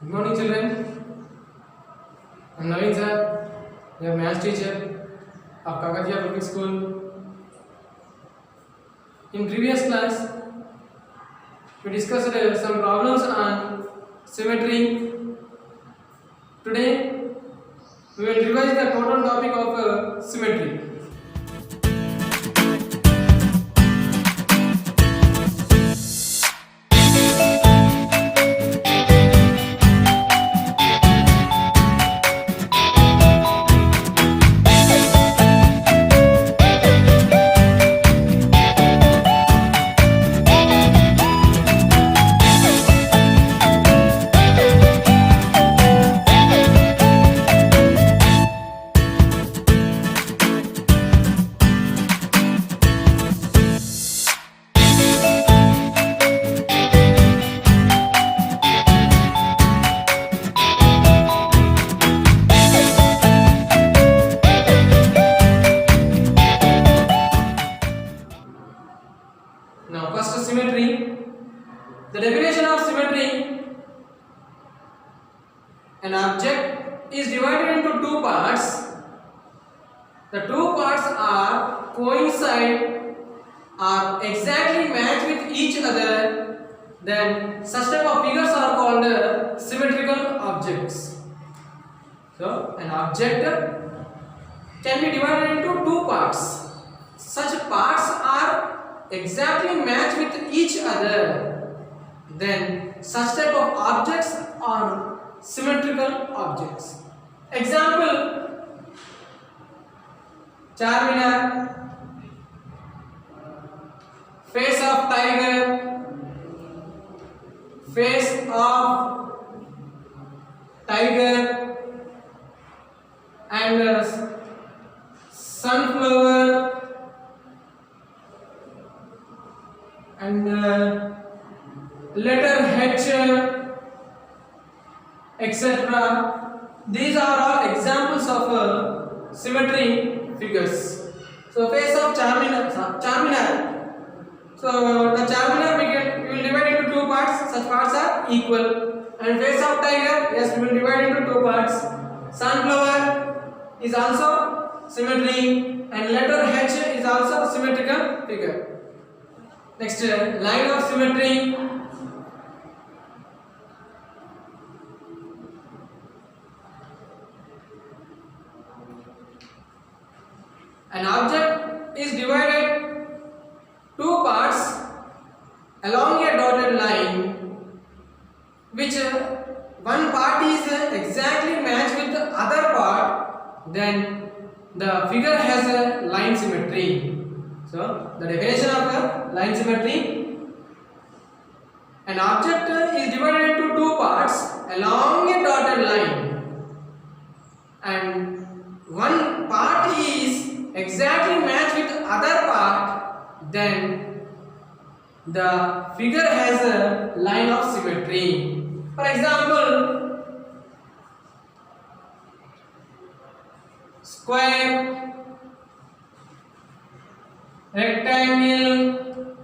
Good morning, children. I'm Naveen sir, your maths teacher of Kakadia Public School. In previous class, we discussed some problems on symmetry. Today, we will revise the total topic of symmetry. Now, first symmetry. The definition of symmetry: an object is divided into two parts. The two parts are coincide or exactly match with each other. Then such type of figures are called symmetrical objects. So, an object can be divided into two parts. Such parts are exactly match with each other. Then such type of objects are symmetrical objects. Example: Charminar, face of tiger, face of tiger, and sunflower, and letter H, etc. These are all examples of symmetry figures. So face of Charminar. So the Charminar we will divide into two parts. Such parts are equal. And face of tiger, yes, we will divide into two parts. Sunflower is also symmetry, and letter H is also symmetrical figure. Next, line of symmetry. An object is divided two parts along a dotted line, which one part is exactly matched with the other part, then the figure has a line symmetry. So, the definition of a line symmetry: an object is divided into two parts along a dotted line, and one part is exactly matched with other part, then the figure has a line of symmetry. For example, square, rectangle,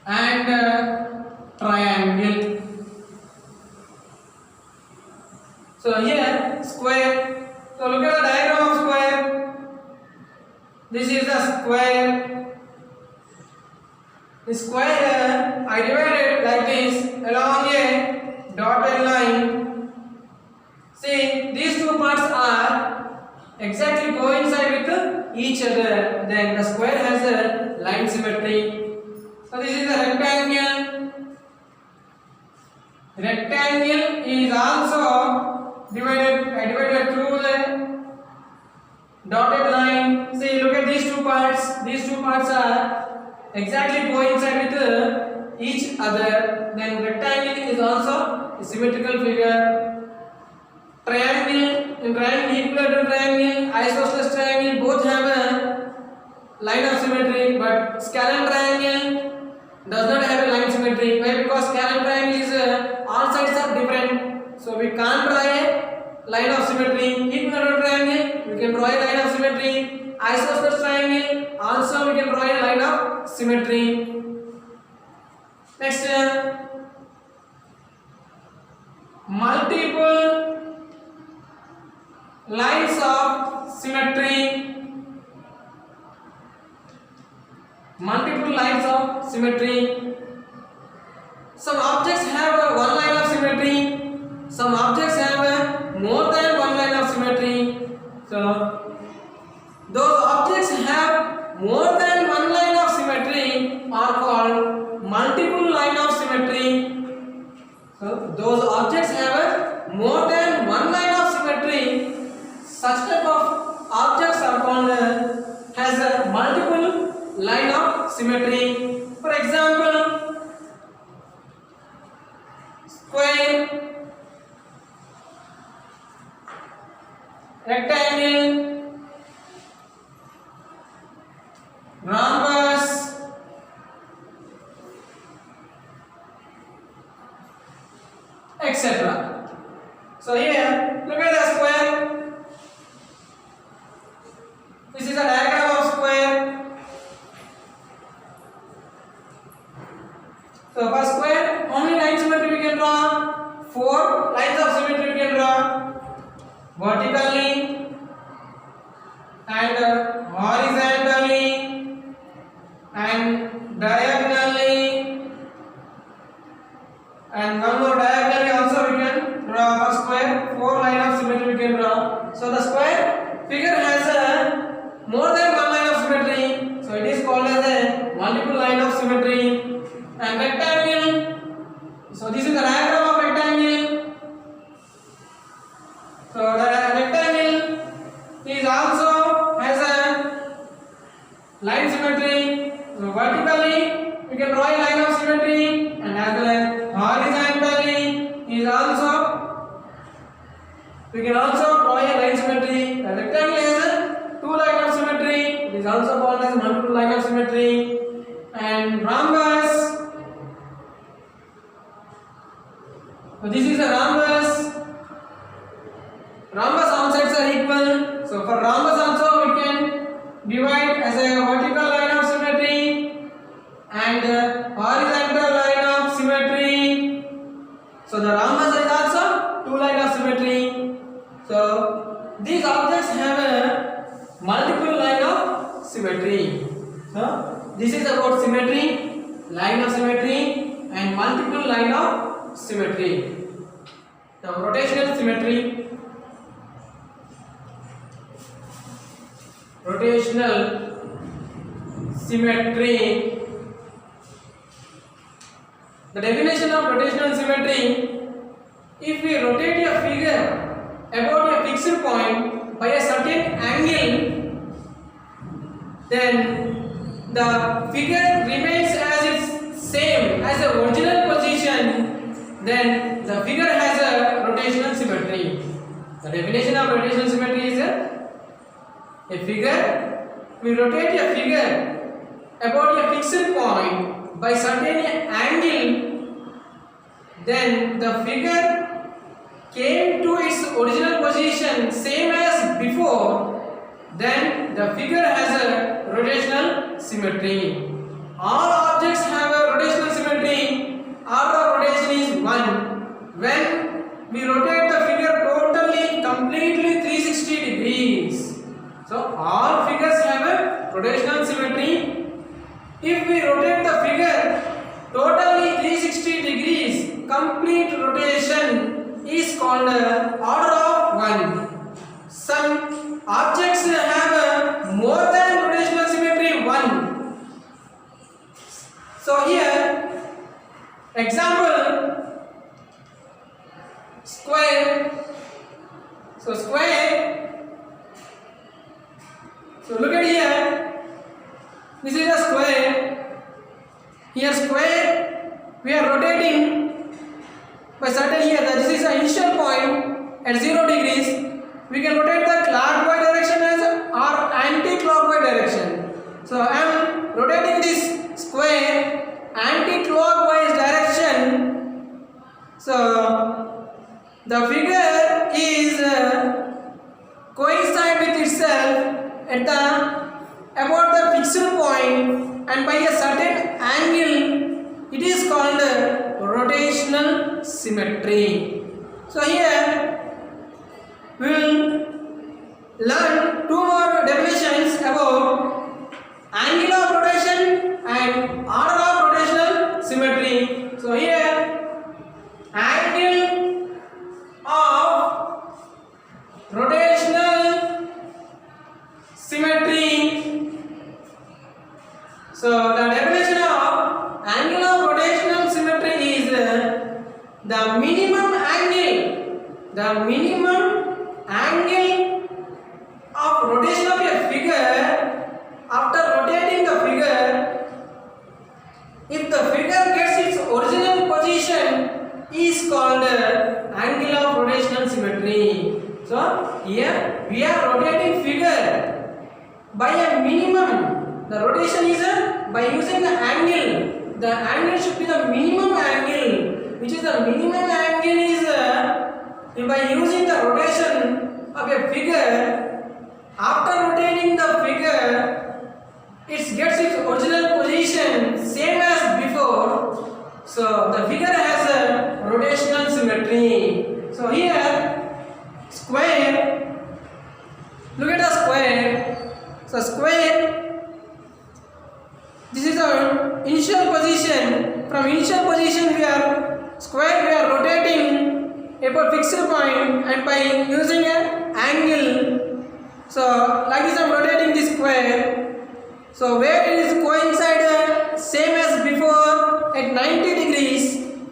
and triangle. So here square. So look at the diagram of square. This is a square. The square I divided like this along a dotted line. See, these two parts are exactly coincide with each other. Then the square has a line symmetry. So this is a rectangle. Rectangle is also divided through the dotted line. See, look at these two parts. These two parts are exactly coincide with each other. Then rectangle is also a symmetrical figure. Triangle, in triangle, equilateral triangle, isosceles triangle, both have a line of symmetry, but scalene triangle does not have a line symmetry. Why? Because scalene triangle is all sides are different, so we can't draw a line of symmetry. Equilateral triangle, we can draw a line of symmetry. Isosceles triangle, also we can draw a line of symmetry. Next, multiple lines of symmetry. Multiple lines of symmetry. Some objects have one line of symmetry. Some objects have more than one line of symmetry. So those objects have more than one line of symmetry are called multiple line of symmetry. So those objects have more than one line of symmetry. Such type of objects are called has a multiple line of symmetry. For example, square, rectangle, rhombus, etc. So here, look at the square. This is a diagram of square. So for square, how many lines symmetry we can draw? 4 lines of symmetry we can draw. Vertically and horizontally and diagonally, and one more diagonally also we can draw. For square, 4 lines of symmetry we can draw. So the square figure has a more than one line of symmetry, so it is called as a multiple line of symmetry. And rectangle, so this is the diagram of rectangle. So the rectangle is also has a line symmetry. So vertically we can draw a line of symmetry, and as well as horizontally is also we can also draw a line symmetry. The rectangle has a 2 line of symmetry. It is also called as multiple line of symmetry. And rhombus, so this is a rhombus. Rhombus all sides are equal. So for rhombus also we can divide as a vertical line of symmetry and horizontal line of symmetry. So the rhombus is also 2 line of symmetry. So these objects have a multiple line of symmetry. So this is about symmetry, line of symmetry, and multiple line of symmetry. Now rotational symmetry. Rotational symmetry. The definition of rotational symmetry: if we rotate a figure about a fixed point by a certain angle, then the figure remains as its same as the original position, then the figure has a rotational symmetry. The definition of rotational symmetry is a figure, we rotate a figure about a fixed point by certain angle, then the figure came to its original position same as before, then the figure has a rotational symmetry. All objects have a rotational symmetry. Order of rotation is 1. When we rotate the figure totally, completely 360 degrees. So all figures have a rotational symmetry. If we rotate the figure totally 360 degrees, complete rotation is called order of 1. Some objects have more than rotational symmetry 1. So here, example, square. So square. So look at here. This is a square. Here square. We are rotating by certain here. This is the initial point at 0 degrees. We can rotate the clockwise direction as or anti-clockwise direction. So I am rotating this square anti-clockwise direction. So the figure is coincide with itself at the about the fixed point, and by a certain angle, it is called rotational symmetry. So here we will learn two more definitions about angle of rotation and order of rotational symmetry. So here angle of rotational symmetry. So the definition of angle of rotational symmetry is the minimum angle of rotation of a figure after rotating the figure, if the figure gets its original position, is called angle of rotational symmetry. So here we are rotating figure by a minimum. The rotation is by using the angle. The angle should be the minimum angle, which is the minimum angle is by using the rotation of a figure. After rotating the figure, it gets its original position same as before. So the figure has a rotational symmetry. So here square. Look at the square. So square. This is our initial position. From initial position we are square. We are rotating a fixed point and by using an angle. So like this I am rotating this square. So where it is coincide same as before at 90 degrees.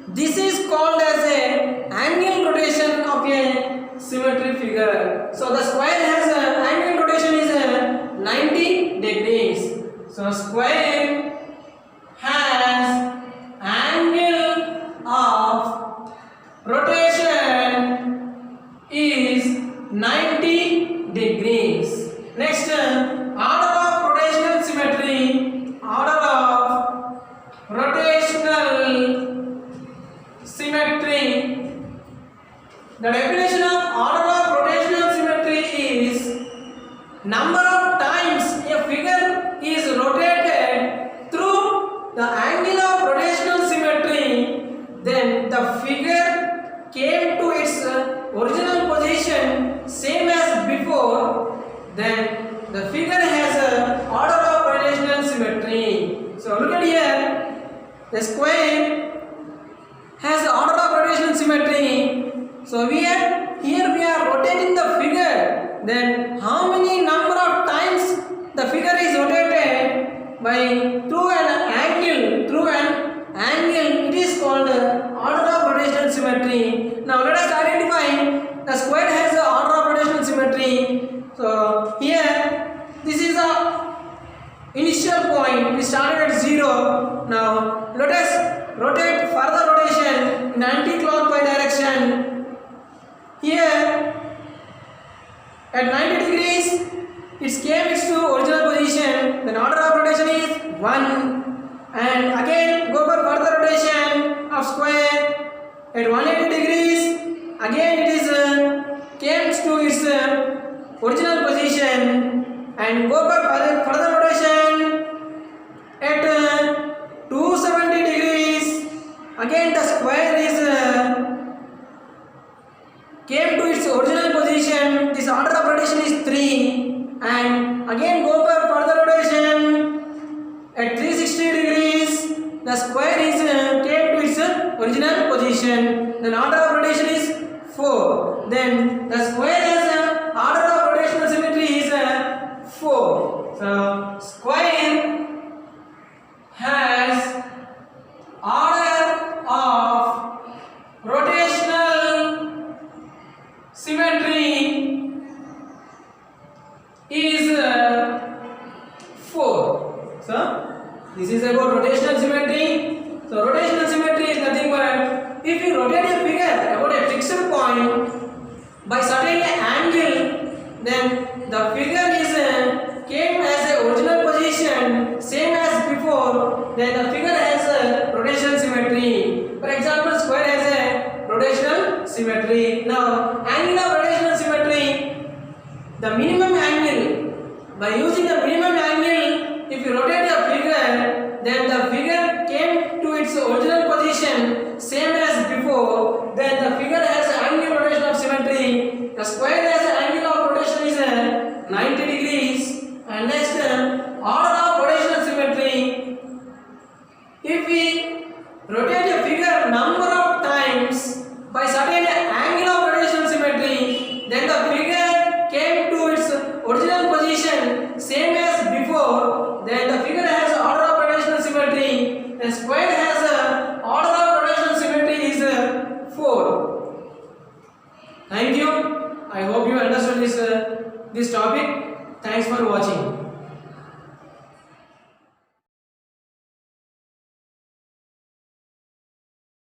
This is called as a angle rotation of a symmetry figure. So the square has a angle rotation is 90 degrees. So square has angle of rotation is 90 degrees. Next, order of rotational symmetry. Order of rotational symmetry. The definition of order of rotational symmetry is number of times a figure is rotated through the angle of rotational symmetry, then the figure came to its original position same as before, then the figure has a order of rotational symmetry. So look at here, the square has the order of rotational symmetry. So here we are rotating the figure, then how many number of times the figure is rotated by through an angle, it is called order of rotational symmetry. Now let us identify the square has the order of rotational symmetry. So here this is the initial point. We started at 0. Now let us rotate further rotation in anti-clockwise direction. Here at 90 degrees it came to original position. Then order of rotation is 1. And again go for further rotation of square at 180 degrees. Again it is came to its original position and go for further rotation at 270 degrees. Again the square is came to its original position. This order of rotation is 3. And again go for further rotation at 360 degrees. The square is came to its original position. Then order of rotation is 4. Then the square has order of rotational symmetry is 4. So square has order of rotational symmetry is 4. So this is about rotational symmetry. So rotational symmetry is nothing but if you rotate a figure about a fixed point by certain angle, then the figure is came as a original position same as before, then the figure has a rotational symmetry. For example, square has a rotational symmetry. Now angle of rotational symmetry, the minimum angle, by using the minimum angle, if you rotate the figure, then the figure came to its original position same as before, then the figure has angle order of rotational symmetry. If we rotate a figure number of times by certain angle of rotational symmetry, then the figure came to its original position same as before, then the figure has order of rotational symmetry. The square has a order of rotational symmetry is 4. Thank you. I hope you understood this topic. Thanks for watching.